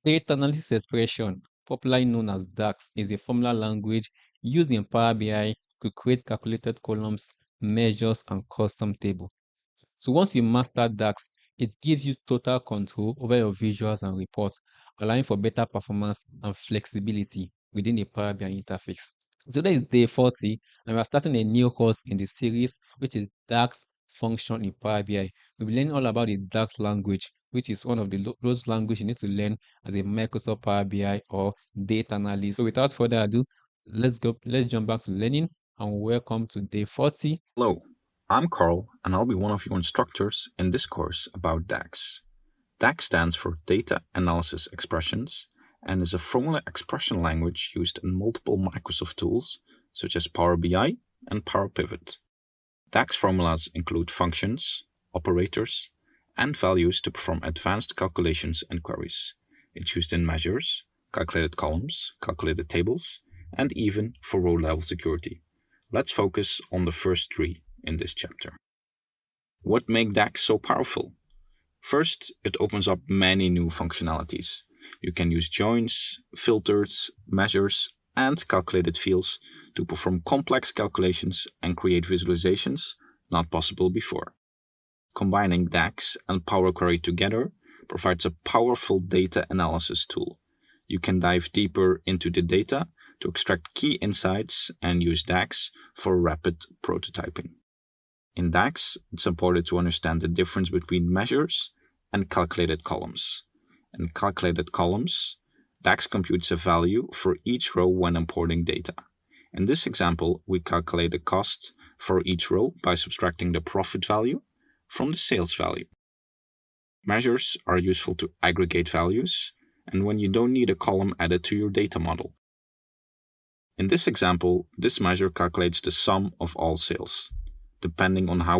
Data analysis expression, popularly known as DAX, is a formula language used in Power BI to create calculated columns, measures, and custom tables. So once you master DAX, it gives you total control over your visuals and reports, allowing for better performance and flexibility within the Power BI interface. So today is day 40, and we're starting a new course in the series, which is DAX function in Power BI. We'll be learning all about the DAX language, which is one of those languages you need to learn as a Microsoft Power BI or data analyst. So without further ado, let's jump back to learning, and welcome to day 40. Hello, I'm Carl, and I'll be one of your instructors in this course about DAX. DAX stands for Data Analysis Expressions and is a formula expression language used in multiple Microsoft tools such as Power BI and Power Pivot. DAX formulas include functions, operators, and values to perform advanced calculations and queries. It's used in measures, calculated columns, calculated tables, and even for row-level security. Let's focus on the first three in this chapter. What makes DAX so powerful? First, it opens up many new functionalities. You can use joins, filters, measures, and calculated fields to perform complex calculations and create visualizations not possible before. Combining DAX and Power Query together provides a powerful data analysis tool. You can dive deeper into the data to extract key insights and use DAX for rapid prototyping. In DAX, it's important to understand the difference between measures and calculated columns. In calculated columns, DAX computes a value for each row when importing data. In this example, we calculate the cost for each row by subtracting the profit value from the sales value. Measures are useful to aggregate values and when you don't need a column added to your data model. In this example, this measure calculates the sum of all sales. Depending on how